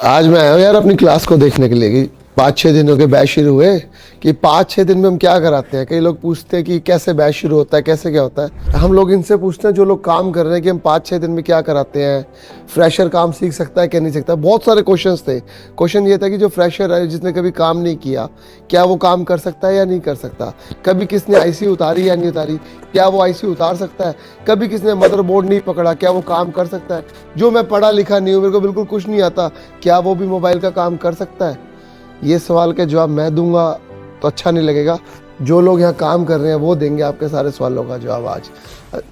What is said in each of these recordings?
आज मैं आया हूँ यार अपनी क्लास को देखने के लिए कि 5-6 दिन हो गए बैच शुरू हुए कि 5-6 दिन में हम क्या कराते हैं। कई लोग पूछते हैं कि कैसे बैच शुरू होता है, कैसे क्या होता है। हम लोग इनसे पूछते हैं जो लोग काम कर रहे हैं कि हम 5-6 दिन में क्या कराते हैं, फ्रेशर काम सीख सकता है क्या नहीं सकता। बहुत सारे क्वेश्चंस थे। क्वेश्चन ये था कि जो फ्रेशर है, जिसने कभी काम नहीं किया, क्या वो काम कर सकता है या नहीं कर सकता। कभी किसने आईसी उतारी या नहीं उतारी, क्या वो आईसी उतार सकता है। कभी किसने मदरबोर्ड नहीं पकड़ा, क्या वो काम कर सकता है। जो मैं पढ़ा लिखा नहीं हूँ, मेरे को बिल्कुल कुछ नहीं आता, क्या वो भी मोबाइल का काम कर सकता है। ये सवाल के जवाब मैं दूंगा तो अच्छा नहीं लगेगा। जो लोग यहाँ काम कर रहे हैं वो देंगे आपके सारे सवालों का जवाब आज।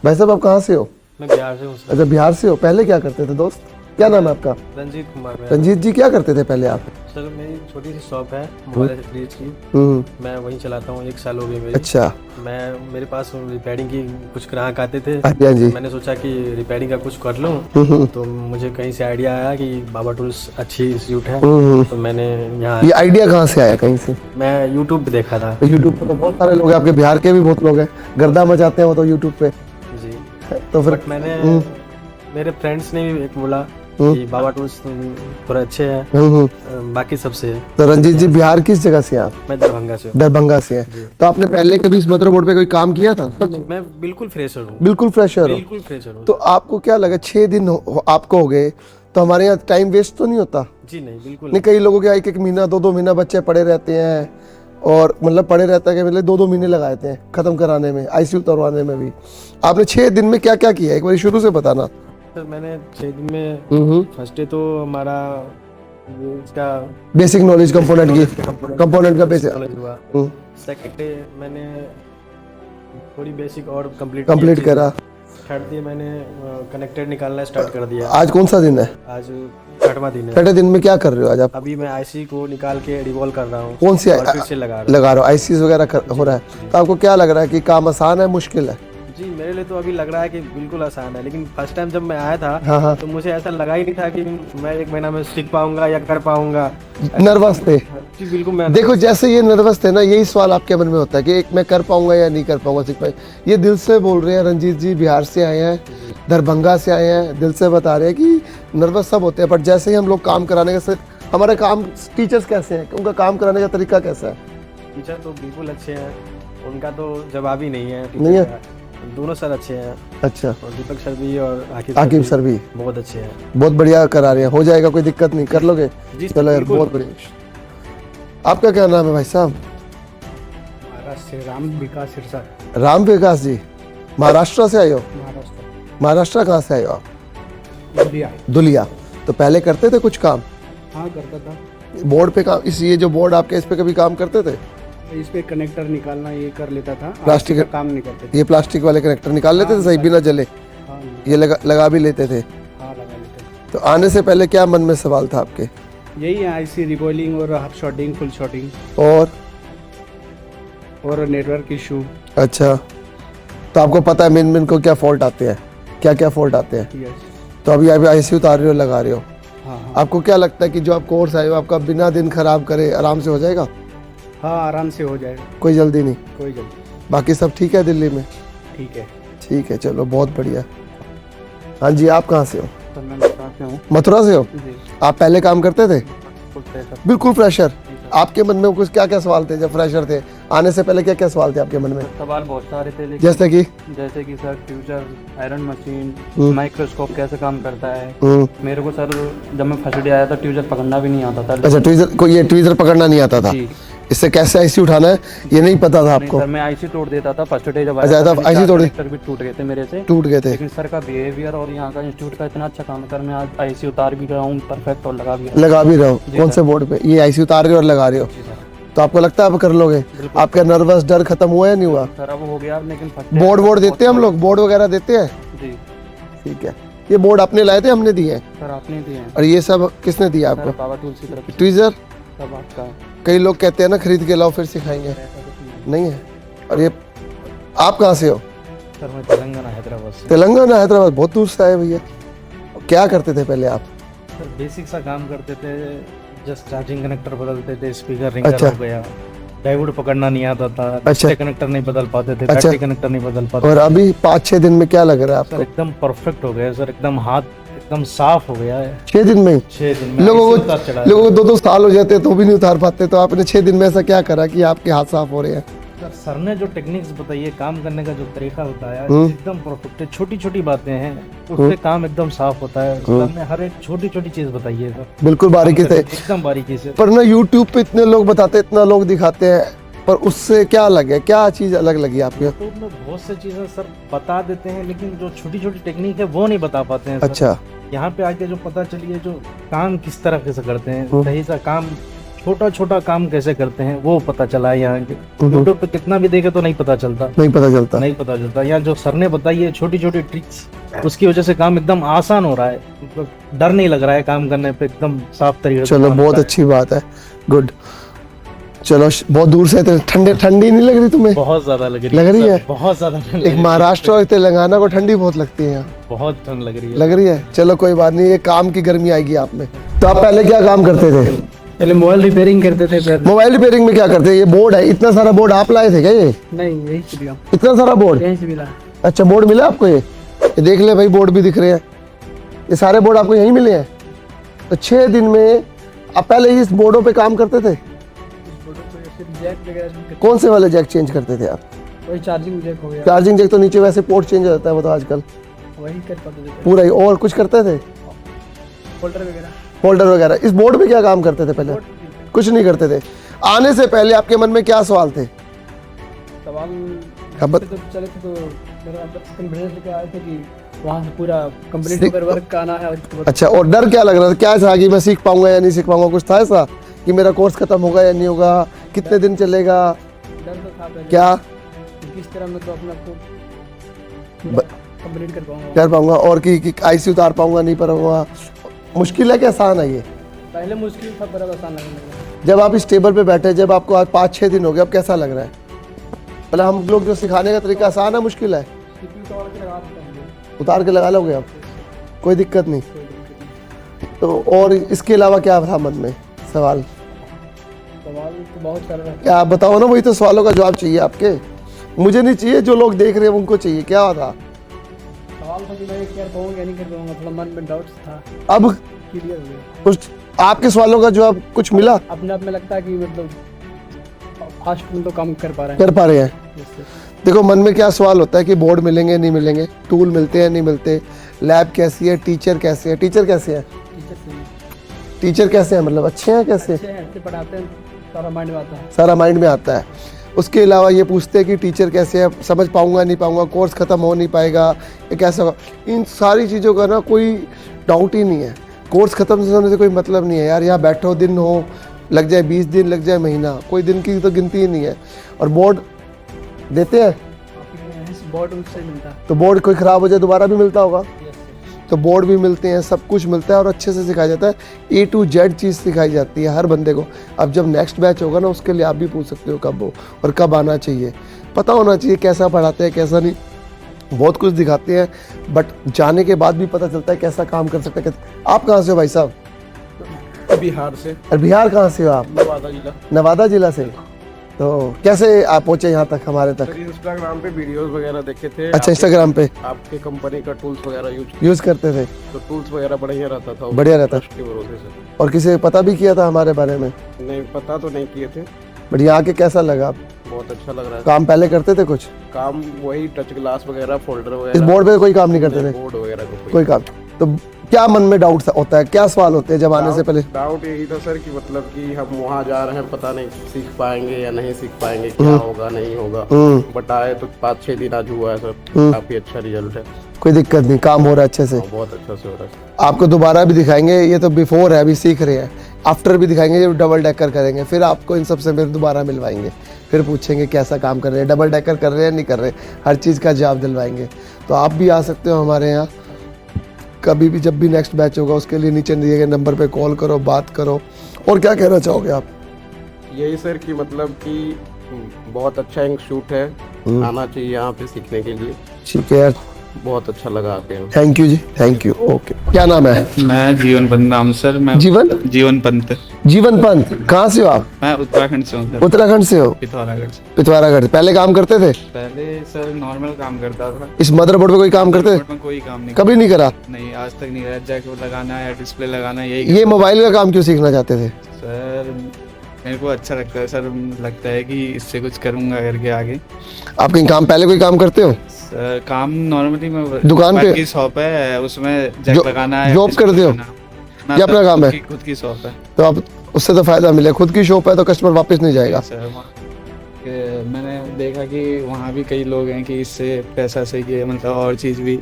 भाई साहब, आप कहाँ से हो? मैं बिहार से हूँ सर। अच्छा, बिहार से हो। पहले क्या करते थे दोस्त? क्या नाम है आपका? रंजीत कुमार। रंजीत जी, क्या करते थे पहले आप? सर मेरी छोटी सी शॉप है मोबाइल एक्सेसरीज की। मैं वहीं चलाता हूँ, 1 साल हो गया मेरी। अच्छा। मेरे पास रिपेयरिंग की कुछ ग्राहक आते थे। हाँ जी। मैंने सोचा कि रिपेयरिंग का कुछ कर लूँ, तो मुझे कहीं से आइडिया आया कि बाबा टूल्स अच्छी इंस्टीट्यूट है। तो मैंने यहाँ, ये आइडिया कहाँ से आया? कहीं से? मैं यूट्यूब पे देखा था। यूट्यूब पे तो बहुत सारे लोग हैं, आपके बिहार के भी बहुत लोग हैं, गर्दा मचाते हैं वो तो यूट्यूब पे। जी। तो फिर बट मैंने, मेरे फ्रेंड्स ने भी एक बोला कि बाबा टूल्स थोड़ा अच्छे हैं बाकी सबसे। तो रंजीत जी, बिहार किस जगह से आप? मैं दरभंगा से हूँ। दरभंगा से हैं। तो आपने पहले कभी इस मदरबोर्ड पे कोई काम किया था? मैं बिल्कुल फ्रेशर हूँ। बिल्कुल फ्रेशर हो? बिल्कुल फ्रेशर हूँ। तो आपको क्या लगा 6 दिन आपको हो गए, तो हमारे यहाँ टाइम वेस्ट तो नहीं होता? जी नहीं, बिल्कुल नहीं। कई लोगों के 1-1 महीना 2-2 महीना बच्चे पड़े रहते हैं, और मतलब पड़े रहता है कि मतलब 2-2 महीने लगाते हैं खत्म कराने में, आईसी उतरवाने में भी। आपने 6 दिन में क्या क्या किया, एक बार शुरू से बताना। सर मैंने 6 दिन में फर्स्ट डे तो हमारा इसका बेसिक नॉलेज कंपोनेंट का बेसिक नॉलेज हुआ। सेकंड डे मैंने थोड़ी बेसिक और कंप्लीट करा। थर्ड डे मैंने कनेक्टेड निकालना स्टार्ट कर दिया। आज कौन सा दिन है? आज 6वां दिन है। 6ठे दिन में क्या कर रहे हो आज आप? अभी मैं आईसी को निकाल के रिवॉल्व कर रहा हूँ। कौन सी फिर से लगा रहे हो? आईसी वगैरह हो रहा है। तो आपको क्या लग रहा है कि काम आसान है, मुश्किल है? जी, मेरे लिए तो अभी लग रहा है कि बिल्कुल आसान है, लेकिन फर्स्ट टाइम जब मैं आया था तो मुझे ऐसा लगा ही नहीं था कि मैं 1 महीना में सीख पाऊंगा या कर पाऊंगा। नर्वस थे? जी बिल्कुल। मैं देखो, जैसे ये नर्वस थे ना, यही सवाल आपके मन में होता है कि मैं कर पाऊंगा या नहीं कर पाऊंगा, सीख पाए। ये दिल से बोल रहे हैं रंजीत जी, बिहार से आए हैं, दरभंगा से आए हैं, दिल से बता रहे हैं कि नर्वस सब होते हैं, बट जैसे ही हम लोग काम कराने का, हमारे काम टीचर्स कैसे हैं, उनका काम कराने का तरीका कैसा है? टीचर तो बिल्कुल अच्छे हैं, उनका तो जवाब ही नहीं है। नहीं है? दोनों सर अच्छे हैं। अच्छा। और दीपक सर भी और आकिब सर भी बहुत अच्छे हैं। बहुत बढ़िया करा रहे हैं। हो जाएगा, कोई दिक्कत नहीं, कर लोगे? चलो यार, बहुत बढ़िया। आपका क्या नाम है भाई साहब? महाराष्ट्र से राम विकास सिरसा। राम विकास जी, महाराष्ट्र से आए हो? महाराष्ट्र कहाँ से आए हो आप? दुलिया। तो पहले करते थे कुछ काम? हाँ, करता था। बोर्ड पे काम, ये जो बोर्ड आपके, इस पे कभी काम करते थे? इस पे कनेक्टर निकालना ये कर लेता था। प्लास्टिक का काम नहीं करते थे। ये प्लास्टिक वाले कनेक्टर निकाल लेते थे सही, बिना जले? हाँ, ये लगा भी लेते थे? हाँ, लगा लेते थे। तो आने से पहले क्या मन में सवाल था आपके? यही है, आईसी रिबॉलिंग और हाफ शॉर्टिंग, फुल शॉर्टिंग और नेटवर्क इशू। अच्छा। तो आपको पता है मेन को क्या फॉल्ट आते हैं, क्या क्या फॉल्ट आते हैं? तो अभी आप आईसी उतार रहे हो, लगा रहे हो। हाँ। आपको क्या लगता है कि जो आप कोर्स आए हो, आपका बिना दिन खराब करे आराम से हो जाएगा? हाँ, आराम से हो जाएगा, कोई जल्दी नहीं? कोई जल्दी। बाकी सब ठीक है दिल्ली में? ठीक है। ठीक है, चलो बहुत बढ़िया। हाँ जी, आप कहाँ से हो? तो मैं मथुरा से हूँ। मथुरा से हो? जी। आप पहले काम करते थे? बिल्कुल फ्रेशर। जी। आपके मन में कुछ क्या क्या सवाल थे जब फ्रेशर थे? आने से पहले क्या क्या सवाल थे आपके मन में? सवाल बहुत सारे थे, लेकिन जैसे कि सर ट्यूजर, आयरन मशीन, माइक्रोस्कोप कैसे काम करता है। मेरे को सर जब मैं फर्स्ट डे आया था ट्यूजर पकड़ना भी नहीं आता था। अच्छा, ट्वीजर को, ये ट्वीजर पकड़ना नहीं आता था? इससे कैसे आईसी उठाना है ये नहीं पता था आपको? सर मैं आईसी तोड़ देता था फर्स्ट डे जब आया था। आईसी तोड़ भी टूट गए थे मेरे से। टूट गए थे? लेकिन सर का बिहेवियर और यहाँ का इंस्टीट्यूट का इतना अच्छा काम कर, मैं आज आईसी उतार भी रहा हूँ परफेक्ट, और लगा भी रहा हूँ। कौन से बोर्ड पे ये आईसी उतार रहे हो और लगा रहे हो? तो आपको लगता है आप कर लोगे? आपका नर्वस डर खत्म हुआ या नहीं हुआ? सर अब हो गया, लेकिन बोर्ड देते हैं हम लोग, बोर्ड वगैरह देते हैं? जी ठीक है। ये बोर्ड आपने लाए थे, हमने दिए हैं? सर आपने दिए हैं। और ये सब किसने दिया आपको? बाबा टूल्स की तरफ से। ट्वीजर सब आपका। कई लोग कहते हैं ना खरीद के लाओ फिर सिखाएंगे, नहीं है। और ये आप कहाँ से हो? सर मैं तेलंगाना हैदराबाद से। तेलंगाना हैदराबाद, बहुत दूर से आए भैया। क्या करते थे पहले आप? सर बेसिक सा काम करते थे, जस्ट चार्जिंग कनेक्टर बदलते थे, स्पीकर रिंगर हो गया, डायोड पकड़ना नहीं आता था। अच्छा। कनेक्टर नहीं बदल पाते थे। अच्छा। बैटरी कनेक्टर नहीं बदल पाते। और अभी 5-6 दिन में क्या लग रहा है आपको? सर एकदम परफेक्ट हो गया सर, एकदम हाथ एकदम साफ हो गया है 6 दिन में? 6 दिन में। लोगों ऐसे उतार चढ़ा है। को 2-2 साल हो जाते हैं तो भी नहीं उतार पाते, तो आपने 6 दिन में ऐसा क्या करा कि आपके हाथ साफ हो रहे हैं? सर ने जो टेक्निक्स बताई है, काम करने का जो तरीका बताया हम्म। एकदम परफेक्ट है। छोटी छोटी बातें हैं, उससे काम एकदम साफ होता है। सर ने हर एक छोटी छोटी चीज बताई है सर, बिल्कुल बारीकी से। एकदम बारीकी से। पर ना यूट्यूब पे इतने लोग बताते हैं, इतना लोग दिखाते हैं, पर उससे क्या अलग है? क्या चीज अलग लगी आपको? यूट्यूब में बहुत सी चीजें सर बता देते हैं, लेकिन जो छोटी छोटी टेक्निक है वो नहीं बता पाते हैं सर। अच्छा। यहाँ पे आके जो पता चली है, जो काम किस तरह से करते हैं, सही सा काम, छोटा छोटा काम कैसे करते हैं, वो पता चला है यहाँ के। यूट्यूब पे कितना भी देखे तो नहीं पता चलता, नहीं पता चलता। नहीं पता चलता। यहाँ जो सर ने बताई है छोटी छोटी ट्रिक्स, उसकी वजह से काम एकदम आसान हो रहा है। मतलब डर नहीं लग रहा है काम करने पे, एकदम साफ तरीके से चलो काम बहुत हो रहा है। अच्छी बात है, गुड। चलो बहुत दूर से थे, ठंडी नहीं लग रही तुम्हें? बहुत ज्यादा लग रही लग रही सर, है? बहुत ज्यादा ठंड लग एक रही है। महाराष्ट्र और तेलंगाना को ठंडी बहुत लगती है यहाँ। बहुत ठंड लग रही है। लग रही है? चलो कोई बात नहीं, ये काम की गर्मी आएगी आप में। तो आप पहले क्या काम करते थे? पहले मोबाइल रिपेयरिंग करते थे सर। मोबाइल रिपेयरिंग में क्या करते हैं? ये बोर्ड है, इतना सारा बोर्ड आप लाए थे क्या? ये नहीं, यही से मिला, इतना सारा बोर्ड? यहीं से मिला। अच्छा, बोर्ड मिला आपको? ये देख ले भाई, बोर्ड भी दिख रहे हैं। ये सारे बोर्ड आपको यहीं मिले हैं? तो 6 दिन में आप पहले इस बोर्डों पे काम करते थे? जैक वगैरह कौन से वाले जैक चेंज करते थे आप? वही चार्जिंग जैक हो गया, चार्जिंग जैक तो नीचे वैसे पोर्ट चेंज हो जाता है वो तो आजकल वही कर पाते थे। पूरा ही। और कुछ करते थे? फोल्डर वगैरह, होल्डर वगैरह। इस बोर्ड पे क्या काम करते थे पहले? कुछ नहीं करते थे। आने से पहले आपके मन में क्या सवाल थे? सवाल अब जब चले थे तो मेरा कॉन्फिडेंस लेके आए थे कि वहाँ से पूरा कंप्लीट होकर वर्क का आना है। और उसके बाद अच्छा, और डर क्या लग रहा था? क्या था कि मैं सीख पाऊंगा या नहीं सीख पाऊंगा? कुछ था ऐसा कि मेरा कोर्स खत्म होगा या नहीं होगा? कितने दिन चलेगा? डर तो था पहले क्या कि किस तरह मैं तो अपने आप को ब- कंप्लीट कर पाऊंगा। कर पाऊंगा? और कि आईसी उतार पाऊंगा नहीं पाऊंगा? मुश्किल है कि आसान है ये? पहले मुश्किल था, पर अब आसान लगने लगा। जब आप इस टेबल पे बैठे, जब आपको आज 5-6 दिन हो गए, अब कैसा लग रहा है? पहले हम लोग जो सिखाने का तरीका आसान है, मुश्किल है? सीपीयू तो और के लगा देता हूँ, उतार के लगा लोगे आप, कोई दिक्कत नहीं? कोई दिक्कत नहीं। तो और इसके अलावा क्या था मन में सवाल? सवाल तो बहुत सारे रहते क्या आप बताओ ना, वही तो सवालों का जवाब चाहिए आपके, मुझे नहीं चाहिए, जो लोग देख रहे हैं उनको चाहिए। क्या था हैं। सवाल था कि मैं कर पाऊंगा या नहीं कर पाऊंगा, थोड़ा मन में डाउट्स था, अब? क्लियर हो गया। कुछ आपके सवालों का जवाब कुछ मिला? अपने आप में लगता है कि मतलब फास्ट में तो काम कर पा रहे हैं। कर पा रहे हैं? जिससे देखो, मन में क्या सवाल होता है कि बोर्ड मिलेंगे नहीं मिलेंगे, टूल मिलते हैं नहीं मिलते, लैब कैसी है, टीचर कैसे है? टीचर कैसे है? टीचर से टीचर कैसे हैं, मतलब अच्छे हैं कैसे? अच्छे हैं, अच्छे पढ़ाते हैं, सारा माइंड में आता है। सारा माइंड में आता है। उसके अलावा ये पूछते हैं कि टीचर कैसे है, समझ पाऊंगा नहीं पाऊंगा, कोर्स खत्म हो नहीं पाएगा, ये कैसा होगा? इन सारी चीज़ों का ना कोई डाउट ही नहीं है। कोर्स खत्म होने से कोई मतलब नहीं है यार, यहाँ बैठो, दिन हो, लग जाए 20 दिन, लग जाए महीना, कोई दिन की तो गिनती ही नहीं है। और बोर्ड देते हैं बोर्ड उससे मिलता है। तो बोर्ड कोई ख़राब हो जाए दोबारा भी मिलता होगा, यस सर। तो बोर्ड भी मिलते हैं, सब कुछ मिलता है और अच्छे से सिखाया जाता है। A to Z चीज़ सिखाई जाती है हर बंदे को। अब जब नेक्स्ट बैच होगा ना, उसके लिए आप भी पूछ सकते हो कब हो और कब आना चाहिए। पता होना चाहिए कैसा पढ़ाते हैं कैसा नहीं, बहुत कुछ दिखाते हैं, बट जाने के बाद भी पता चलता है कैसा काम कर सकते हैं। आप कहाँ से हो भाई साहब? बिहार से। और बिहार कहाँ से हो आप? नवादा जिला। नवादा जिला से। तो कैसे आप पहुँचे यहाँ तक, हमारे तक? सर इंस्टाग्राम पे वीडियोस वगैरह देखे थे। अच्छा, इंस्टाग्राम पे आपके कंपनी का टूल्स वगैरह यूज़ करते थे? तो टूल्स वगैरह बढ़िया रहता था, बढ़िया रहता। ट्रस्ट के भरोसे से। और किसी को पता भी किया था हमारे बारे में? नहीं, पता तो नहीं किए थे। बट यहाँ के कैसा लगा आप? बहुत अच्छा लग रहा है। काम पहले करते थे कुछ? काम वही टच ग्लास वगैरह, फोल्डर इस वगैरह। बोर्ड पे कोई काम नहीं करते थे? बोर्ड वगैरह का कोई काम? तो क्या मन में डाउट होता है, क्या सवाल होते हैं जब आने से पहले? डाउट यही था सर कि मतलब कि हम वहाँ जा रहे हैं, पता नहीं सीख पाएंगे या नहीं सीख पाएंगे, क्या होगा नहीं होगा। बट आए तो 5-6 दिन आज हुआ है सर, काफी अच्छा रिजल्ट है। कोई दिक्कत नहीं, काम हो रहा है अच्छे से? बहुत अच्छा से हो रहा है। आपको दोबारा भी दिखाएंगे, ये तो बिफोर है, अभी सीख रहे हैं। आफ्टर भी दिखाएंगे जब डबल डेकर करेंगे, फिर आपको इन सब से फिर दोबारा मिलवाएंगे, फिर पूछेंगे कैसा काम कर रहे हैं, डबल डेकर कर रहे हैं नहीं कर रहे, हर चीज़ का जवाब दिलवाएंगे। तो आप भी आ सकते हो हमारे यहाँ कभी भी, जब भी नेक्स्ट बैच होगा, उसके लिए नीचे दिए गए नंबर पे कॉल करो, बात करो। और क्या कहना चाहोगे आप? यही सर कि मतलब कि बहुत अच्छा इंस्टीट्यूट है, आना चाहिए यहाँ पे सीखने के लिए। ठीक है यार, बहुत अच्छा लगा आके। थैंक यू जी, थैंक यू। ओके, क्या नाम है? मैं जीवन पंत नाम सर। मैं जीवन जीवन पंत। जीवन पंत, कहाँ से हो आप? मैं उत्तराखंड से हूँ सर, उत्तराखंड से हो? पिथौरागढ़ से। पिथौरागढ़। पहले काम करते थे? पहले सर नॉर्मल काम करता था। इस मदरबोर्ड पे कोई काम करते थे? में कोई काम नहीं कभी नहीं करा? नहीं, आज तक नहीं करा। जैक लगाना या डिस्प्ले लगाना यही ये मोबाइल का काम क्यों सीखना चाहते थे? सर मेरे को अच्छा लगता है सर, लगता है कि इससे कुछ करूँगा करके आगे। आप कहीं काम, पहले कोई काम करते हो? सर काम नॉर्मली मैं दुकान पे? की शॉप है, उसमें जैक लगाना है। जॉब करते हो? ये अपना काम है? खुद की शॉप है। तो आप उससे तो फायदा मिले, खुद की शॉप है तो कस्टमर वापस नहीं जाएगा। सर मैंने देखा कि वहाँ भी कई लोग हैं कि इससे पैसा सही है, मतलब और चीज़ भी,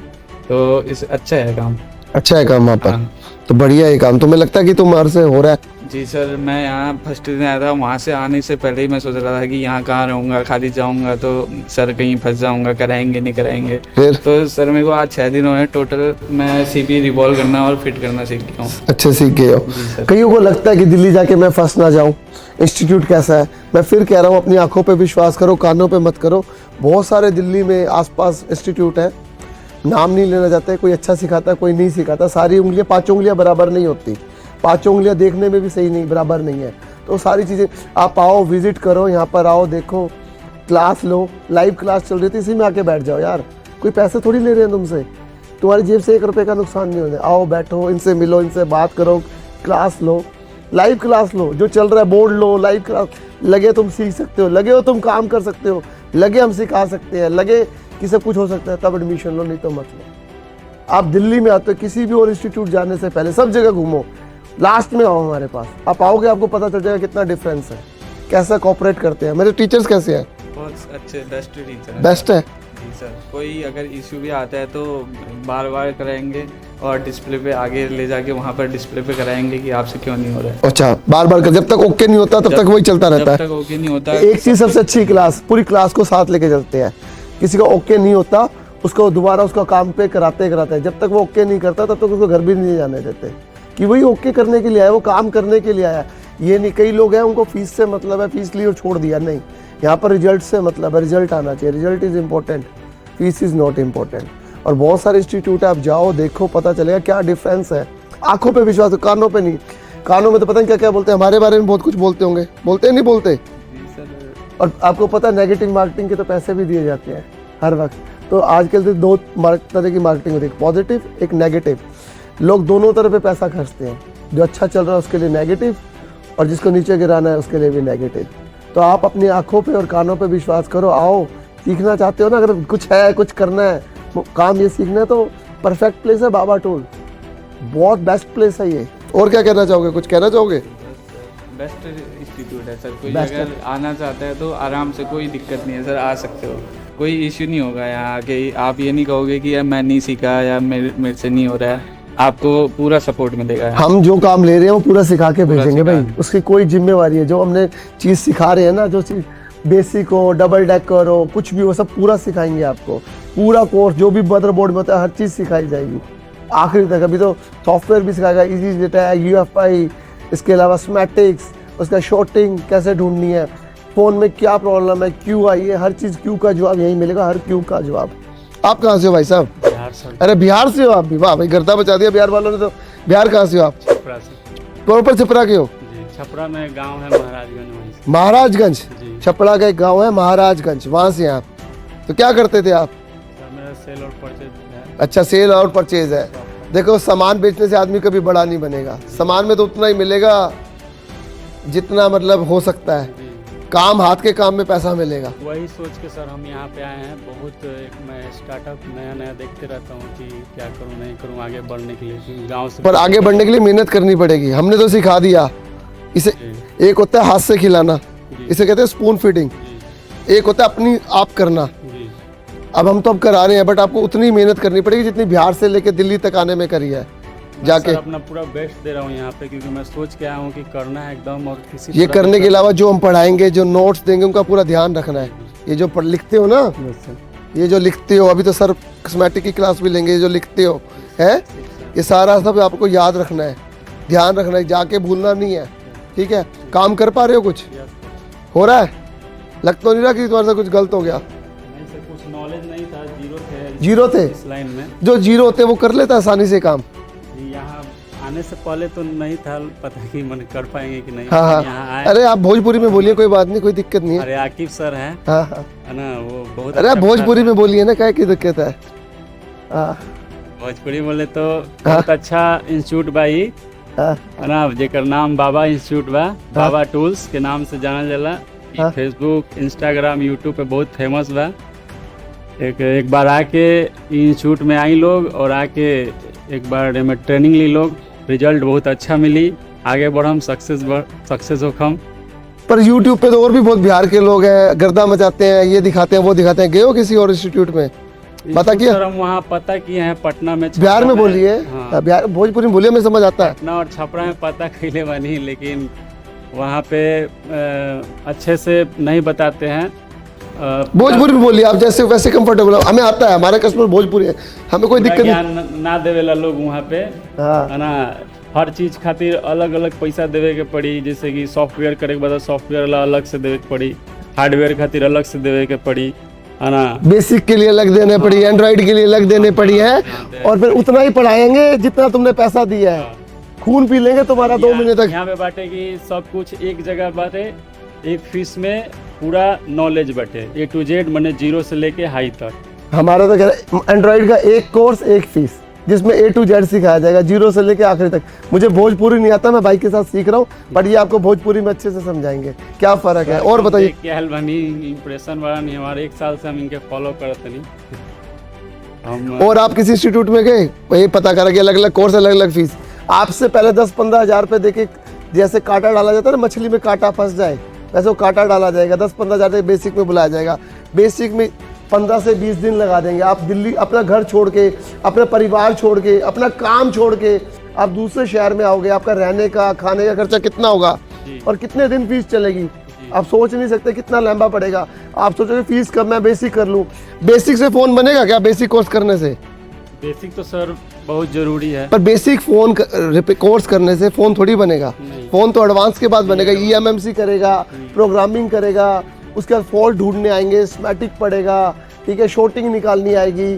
तो इस अच्छा है काम। अच्छा है काम वहाँ पर? हाँ। तो बढ़िया है काम। तुम्हें लगता है कि तुम्हारे से हो रहा है? जी सर, मैं यहाँ फर्स्ट दिन आया था, वहाँ से आने से पहले ही मैं सोच रहा था कि यहाँ कहाँ रहूँगा, खाली जाऊँगा तो सर कहीं फंस जाऊँगा, कराएंगे नहीं कराएंगे। फिर? तो सर मेरे को आज 6 दिन हुए टोटल, मैं सीपी रिवॉल्व करना और फिट करना सीख गया हूँ। अच्छे सीख गए हो। कईयों को लगता है कि दिल्ली जाके मैं फंस ना जाऊं, इंस्टीट्यूट कैसा है। मैं फिर कह रहा हूँ, अपनी आंखों पे विश्वास करो, कानों पे मत करो। बहुत सारे दिल्ली में आसपास इंस्टीट्यूट है, नाम नहीं लेना चाहते, कोई अच्छा सिखाता है कोई नहीं सिखाता। सारी उंगलियां, 5 उंगलियां बराबर नहीं होती, 5 उंगलियां देखने में भी सही नहीं, बराबर नहीं है। तो सारी चीज़ें आप आओ, विजिट करो, यहाँ पर आओ, देखो, क्लास लो। लाइव क्लास चल रही थी, इसी में आके बैठ जाओ यार। कोई पैसे थोड़ी ले रहे हैं तुमसे, तुम्हारी जेब से 1 रुपये का नुकसान नहीं होने। आओ, बैठो, इनसे मिलो, इनसे बात करो, क्लास लो, लाइव क्लास लो। जो चल रहा है बोर्ड लो, लाइव क्लास। लगे तुम सीख सकते हो, लगे हो तुम काम कर सकते हो, लगे हम सिखा सकते हैं, लगे कि सब कुछ हो सकता है, तब एडमिशन लो, नहीं तो मत लो। आप दिल्ली में आते हो, किसी भी और इंस्टीट्यूट जाने से पहले सब जगह घूमो, लास्ट में आओ हमारे पास। आप आओगे, आपको पता चल जाएगा कितना डिफरेंस है, कैसा कॉपरेट करते हैं। मेरे टीचर्स कैसे हैं? बहुत अच्छे, बेस्ट टीचर है। बेस्ट है? जी सर, कोई अगर इशू भी आता है तो बार बार कराएंगे और डिस्प्ले पे आगे ले जाके वहाँ पर डिस्प्ले पे कराएंगे कि आपसे क्यों नहीं हो रहा है। अच्छा, बार बार कर, जब तक ओके नहीं होता तब तक वही चलता रहता जब है। तक ओके नहीं होता। एक चीज सबसे अच्छी, क्लास, पूरी क्लास को साथ लेके चलते हैं। किसी का ओके नहीं होता, उसको दोबारा उसका काम पे कराते कराते, जब तक वो ओके नहीं करता तब तक उसको घर भी नहीं जाने देते, कि वही ओके करने के लिए आया, वो काम करने के लिए आया। ये नहीं, कई लोग हैं उनको फीस से मतलब है, फीस ली और छोड़ दिया। नहीं, यहाँ पर रिजल्ट से मतलब है, रिजल्ट आना चाहिए। Result is important, fees is not important. और बहुत सारे इंस्टीट्यूट है, आप जाओ, देखो, पता चलेगा क्या डिफरेंस है। आंखों पे विश्वास, कानों पे नहीं। कानों में तो पता नहीं क्या क्या बोलते हैं, हमारे बारे में बहुत कुछ बोलते होंगे, बोलते नहीं बोलते? और आपको पता है नेगेटिव मार्केटिंग के तो पैसे भी दिए जाते हैं हर वक्त। तो आजकल तो 2 तरह की मार्केटिंग होती है, एक पॉजिटिव, एक नेगेटिव। लोग दोनों तरह पे पैसा खर्चते हैं, जो अच्छा चल रहा है उसके लिए नेगेटिव, और जिसको नीचे गिराना है उसके लिए भी नेगेटिव। तो आप अपनी आंखों पे और कानों पे विश्वास करो, आओ। सीखना चाहते हो ना, अगर कुछ है, कुछ करना है, काम ये सीखना है, तो परफेक्ट प्लेस है बाबा टूल, बहुत बेस्ट प्लेस है ये। और क्या कहना चाहोगे, कुछ कहना चाहोगे? बेस्ट इंस्टीट्यूट है सर, कोई Best अगर आना चाहता है तो आराम से, कोई दिक्कत नहीं है सर, आ सकते हो, कोई इश्यू नहीं होगा यहाँ आके। आप ये नहीं कहोगे कि यार मैं नहीं सीखा या मेरे से नहीं हो रहा है, आपको पूरा सपोर्ट मिलेगा। हम जो काम ले रहे हैं वो पूरा सिखा के भेजेंगे भाई, सिखा। उसकी कोई जिम्मेवारी है। जो हमने चीज़ सिखा रहे हैं ना, जो चीज़ बेसिक हो, डबल डेकर हो, कुछ भी हो, सब पूरा सिखाएंगे आपको। पूरा कोर्स जो भी मदरबोर्ड में होता है, हर चीज़ सिखाई जाएगी आखिरी तक। अभी तो सॉफ्टवेयर भी सिखाएगा, इजी डेटा है, UFI, इसके अलावा स्मैटिक्स, उसका शॉर्टिंग कैसे ढूंढनी है, फ़ोन में क्या प्रॉब्लम है, क्यों आई है, हर चीज़ क्यों का जवाब यहीं मिलेगा, हर क्यों का जवाब। आप कहाँ से हो भाई साहब? बिहार से। अरे बिहार से हो आप भी? वाह भाई, गर्दा बचा दिया बिहार वालों ने तो। बिहार कहाँ से हो आप? छपरा से। प्रॉपर छपरा के हो? जी, छपरा में गांव है महाराजगंज, वहीं से। महाराजगंज? जी। छपरा का एक गांव है महाराजगंज, वहाँ से आप। तो क्या करते थे आप? सर मेरा सेल और परचेज है। अच्छा, सेल और परचेज है। देखो, सामान बेचने से आदमी कभी बड़ा नहीं बनेगा, सामान में तो उतना ही मिलेगा जितना मतलब हो सकता है। काम, हाथ के काम में पैसा मिलेगा। वही सोच के सर हम यहाँ पे आए हैं। बहुत मैं स्टार्टअप नया नया देखते रहता हूँ कि क्या करूँ नहीं करूँ आगे बढ़ने के लिए, गांव से। पर आगे बढ़ने के लिए मेहनत करनी पड़ेगी। हमने तो सिखा दिया इसे। एक होता है हाथ से खिलाना, इसे कहते हैं स्पून फीडिंग। एक होता है अपनी आप करना। जी। अब हम तो अब करा रहे हैं, बट आपको उतनी मेहनत करनी पड़ेगी जितनी बिहार से लेके दिल्ली तक आने में करी है जाके। सर अपना पूरा बेस्ट दे रहा हूँ यहाँ पे, क्योंकि मैं सोच के आया हूँ कि करना है एकदम। और किसी ये तरह करने के अलावा जो हम पढ़ाएंगे, जो नोट्स देंगे, उनका पूरा ध्यान रखना है। ये जो लिखते हो ना, ये जो लिखते हो, अभी तो सर कॉस्मेटिक की क्लास भी लेंगे, ये जो लिखते हो है, ये सारा सब आपको याद रखना है, ध्यान रखना है, जाके भूलना नहीं है। ठीक है? काम कर पा रहे हो? कुछ हो रहा है? लग तो नहीं रहा कि तुम्हारे से कुछ गलत हो गया? नहीं सर, कुछ नॉलेज नहीं था, जीरो थे जीरो थे? इस लाइन में। जो जीरो होते हैं वो कर लेता आसानी से काम। यहाँ आने से पहले तो नहीं था पता कि मन कर पाएंगे कि नहीं। हाँ यहाँ हाँ, आए। अरे आप भोजपुरी में बोलिए, कोई बात नहीं, कोई दिक्कत नहीं है। अरे आकिब सर हैं, हाँ हाँ, है ना, वो बहुत अरे आप अच्छा भोजपुरी में बोलिए ना, क्या की दिक्कत है। हाँ भोजपुरी बोले तो बहुत अच्छा इंस्टीट्यूट बा ई, हाँ है ना, जेकर नाम बाबा इंस्टीट्यूट बा, बाबा टूल्स के नाम से जानल जाला। हाँ। फेसबुक, इंस्टाग्राम, यूट्यूब पे बहुत फेमस बा। एक बार आके इंस्टीट्यूट में आई लोग और आके एक बार में ट्रेनिंग ली लोग, रिजल्ट बहुत अच्छा मिली, आगे बढ़म, सक्सेस होखम। पर YouTube पे तो और भी बहुत बिहार के लोग हैं, गर्दा मचाते हैं, ये दिखाते हैं वो दिखाते हैं। गए हो किसी और इंस्टीट्यूट में? पता किया? सर हम वहाँ पता किए हैं पटना में, बिहार में बोलिए, हाँ। बिहार भोजपुरी में बोलिए, मैं समझ आता है। पटना और छपरा में पता कैले बनी, लेकिन वहाँ पे अच्छे से नहीं बताते हैं। भोजपुरी में बोलिए आप, जैसे वैसे कंफर्टेबल हो, हमें आता है, हमारे कस्टमर भोजपुरी है, हमें कोई दिक्कत नहीं। ज्ञान ना देवेला लोग वहाँ पे, हाँ है ना, हर चीज खातिर अलग अलग पैसा देवे के पड़ी। जैसे कि सॉफ्टवेयर करे के बाद सॉफ्टवेयर वाला अलग से देवे के पड़ी, हार्डवेयर खातिर अलग से देवे के पड़ी, है ना, बेसिक के लिए अलग देने पड़ी, एंड्रॉइड के लिए अलग देने पड़ी है, और फिर उतना ही पढ़ाएंगे जितना तुमने पैसा दिया है। खून पी लेंगे तुम्हारा 2 महीने तक। यहाँ पे बाटे कि सब कुछ एक जगह बाटे, एक फीस में पूरा नॉलेज बाटे, A to Z, माने 0 से लेके हाई तक। हमारा तो कह रहा है एंड्रॉइड का एक कोर्स एक फीस, जिसमें A to Z सिखाया जाएगा, 0 से लेके आखिरी तक। मुझे भोजपुरी नहीं आता, मैं भाई के साथ सीख रहा हूँ, बट ये आपको भोजपुरी में अच्छे से समझाएंगे क्या फर्क है। और बताइए क्या हाल बनी, इम्प्रेशन वाला नहीं, हमारे 1 साल से हम इनके फॉलो करते नहीं हम। और आप किसी इंस्टीट्यूट में गए, वही पता करा कि अलग अलग कोर्स, अलग अलग फीस। आपसे पहले 10-15 हज़ार रुपये देके, जैसे कांटा डाला जाता है ना, मछली में कांटा फंस जाए, वैसे वो कांटा डाला जाएगा। 10-15 हज़ार रुपये बेसिक में बुलाया जाएगा। बेसिक में 15 से 20 दिन लगा देंगे। आप दिल्ली अपना घर छोड़ के, अपना परिवार छोड़ के, अपना काम छोड़ के आप दूसरे शहर में आओगे, आपका रहने का, खाने का खर्चा कितना होगा और कितने दिन फीस चलेगी, आप सोच नहीं सकते कितना लंबा पड़ेगा। आप सोचोगे फीस कम, मैं बेसिक कर लूँ। बेसिक से फ़ोन बनेगा क्या? बेसिक कोर्स करने से? बेसिक तो सर बहुत जरूरी है, पर बेसिक फोन कोर्स करने से फोन थोड़ी बनेगा। फोन तो एडवांस के बाद बनेगा। EMMC करेगा, प्रोग्रामिंग करेगा, उसके बाद फॉल्ट ढूंढने आएंगे, स्मैटिक पड़ेगा, ठीक है, शॉर्टिंग निकालनी आएगी,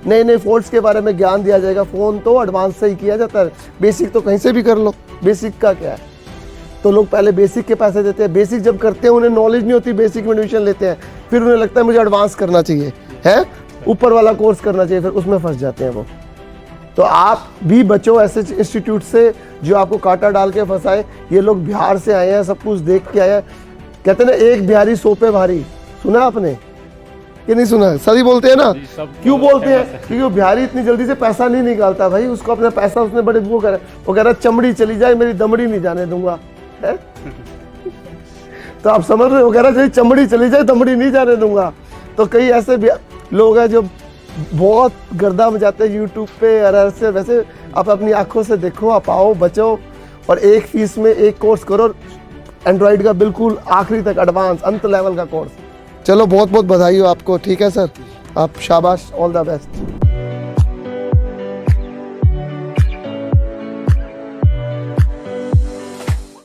नए नए फॉल्ट्स के बारे में ज्ञान दिया जाएगा। फ़ोन तो एडवांस से ही किया जाता है, बेसिक तो कहीं से भी कर लो। बेसिक का क्या है, तो लोग पहले बेसिक के पैसे देते हैं। बेसिक जब करते हैं उन्हें नॉलेज नहीं होती, बेसिक में एडमिशन लेते हैं, फिर उन्हें लगता है मुझे एडवांस करना चाहिए, है ऊपर वाला कोर्स करना चाहिए, फिर उसमें फंस जाते हैं वो। तो आप भी बचो ऐसे इंस्टीट्यूट से जो आपको कांटा डाल के फंसाए। ये लोग बिहार से आए हैं, सब कुछ देख के आए हैं। कहते हैं ना, एक बिहारी 100 पे भारी। सुना आपने कि नहीं सुना? सही बोलते हैं ना। क्यों बोलते हैं? क्योंकि वो बिहारी इतनी जल्दी से पैसा नहीं निकालता भाई। उसको अपना पैसा उसने बड़े वो कह रहा चमड़ी चली जाए, मेरी दमड़ी नहीं जाने दूंगा, है? तो आप समझ रहे हो, कह रहा चमड़ी चली जाए, दमड़ी नहीं जाने दूंगा। तो कई ऐसे लोग हैं जो बहुत गर्दा मचाते हैं यूट्यूब पे। और ऐसे वैसे आप अपनी आंखों से देखो, आप आओ, बचो, और एक फीस में एक कोर्स करो, एंड्रॉइड का बिल्कुल आखिरी तक एडवांस अंत लेवल का कोर्स। चलो बहुत बहुत बधाई हो आपको, ठीक है सर, आप शाबाश, ऑल द बेस्ट।